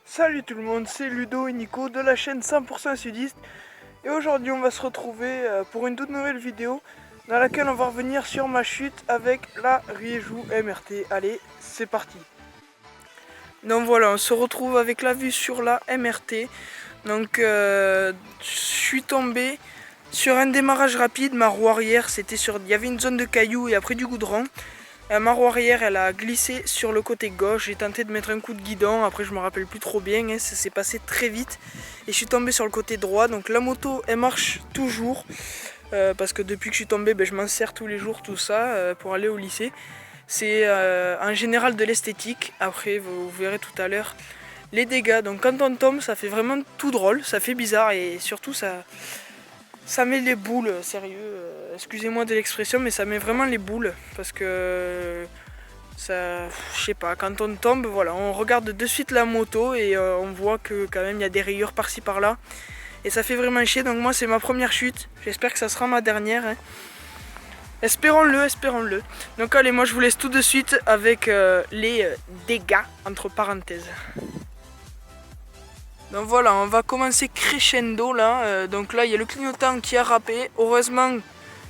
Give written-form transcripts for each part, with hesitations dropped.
Salut tout le monde, c'est Ludo et Nico de la chaîne 100% sudiste. Et aujourd'hui on va se retrouver pour une toute nouvelle vidéo dans laquelle on va revenir sur ma chute avec la Rieju MRT. Allez, c'est parti. Donc voilà, on se retrouve avec la vue sur la MRT. Donc je suis tombé sur un démarrage rapide, ma roue arrière, il y avait une zone de cailloux et après du goudron. Ma roue arrière elle a glissé sur le côté gauche, j'ai tenté de mettre un coup de guidon, après je me rappelle plus trop bien, ça s'est passé très vite et je suis tombé sur le côté droit. Donc la moto elle marche toujours parce que depuis que je suis tombé je m'en sers tous les jours tout ça pour aller au lycée. C'est en général de l'esthétique, après vous verrez tout à l'heure les dégâts. Donc quand on tombe ça fait vraiment tout drôle, ça fait bizarre et surtout ça met les boules, sérieux, excusez-moi de l'expression, mais ça met vraiment les boules, parce que ça, je sais pas, quand on tombe, voilà, on regarde de suite la moto et on voit que quand même il y a des rayures par-ci par-là, et ça fait vraiment chier. Donc moi c'est ma première chute, j'espère que ça sera ma dernière, hein. Espérons-le, espérons-le. Donc allez, moi je vous laisse tout de suite avec les dégâts, entre parenthèses. Donc voilà, on va commencer crescendo là. Donc là il y a le clignotant qui a râpé. Heureusement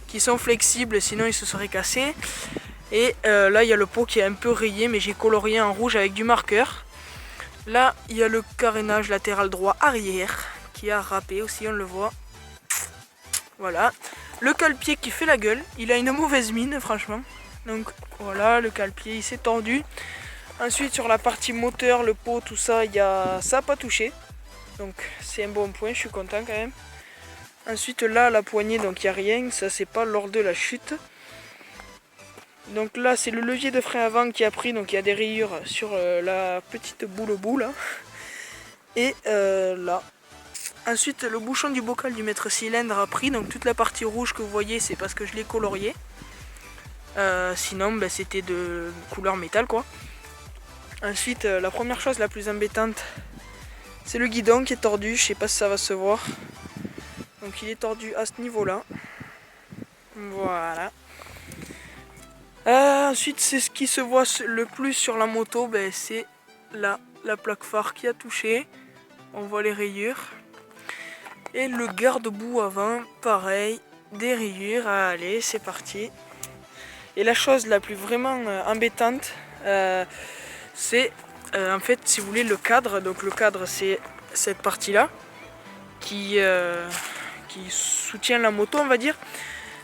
qu'ils sont flexibles, sinon ils se seraient cassés. Et là il y a le pot qui est un peu rayé, mais j'ai colorié en rouge avec du marqueur. Là il y a le carénage latéral droit arrière qui a râpé aussi, on le voit. Voilà. Le cale-pied qui fait la gueule, il a une mauvaise mine franchement. Donc voilà, le cale-pied il s'est tordu. Ensuite sur la partie moteur, le pot, tout ça, ça n'a pas touché. Donc c'est un bon point, je suis content quand même. Ensuite là la poignée, donc il n'y a rien, ça c'est pas lors de la chute. Donc là c'est le levier de frein avant qui a pris, donc il y a des rayures sur la petite boule là. Et là. Ensuite le bouchon du bocal du maître cylindre a pris, donc toute la partie rouge que vous voyez c'est parce que je l'ai colorié. Sinon c'était de couleur métal quoi. Ensuite la première chose la plus embêtante, c'est le guidon qui est tordu, je sais pas si ça va se voir. Donc il est tordu à ce niveau là. Voilà. Ensuite c'est ce qui se voit le plus sur la moto, c'est là la plaque phare qui a touché. On voit les rayures. Et le garde-boue avant, pareil, des rayures. Allez, c'est parti. Et la chose la plus vraiment embêtante, c'est en fait, si vous voulez, le cadre. Donc le cadre c'est cette partie là qui soutient la moto, on va dire.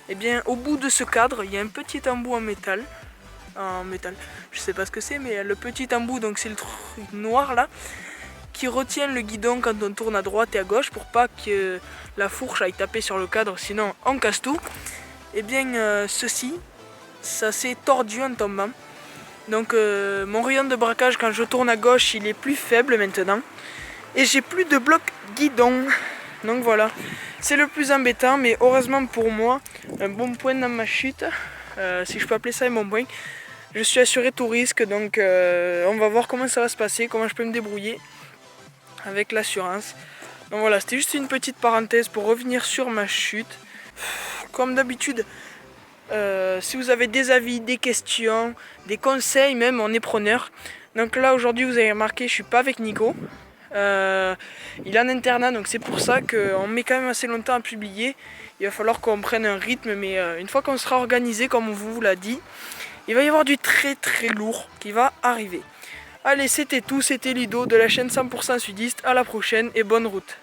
Et bien au bout de ce cadre il y a un petit embout en métal, je sais pas ce que c'est, mais le petit embout, donc c'est le truc noir là qui retient le guidon quand on tourne à droite et à gauche pour pas que la fourche aille taper sur le cadre, sinon on casse tout. Et bien ceci, ça s'est tordu en tombant. Donc mon rayon de braquage quand je tourne à gauche il est plus faible maintenant. Et j'ai plus de bloc guidon. Donc voilà, c'est le plus embêtant, mais heureusement pour moi, un bon point dans ma chute, si je peux appeler ça un bon point. Je suis assuré tout risque, donc on va voir comment ça va se passer, comment je peux me débrouiller avec l'assurance. Donc voilà, c'était juste une petite parenthèse pour revenir sur ma chute. Comme d'habitude, si vous avez des avis, des questions, des conseils même, on est preneur. Donc là aujourd'hui vous avez remarqué, je suis pas avec Nico. Il est en internat, donc c'est pour ça qu'on met quand même assez longtemps à publier. Il va falloir qu'on prenne un rythme, mais une fois qu'on sera organisé comme on vous l'a dit, il va y avoir du très très lourd qui va arriver. Allez, c'était tout, c'était Ludo de la chaîne 100% sudiste, à la prochaine et bonne route.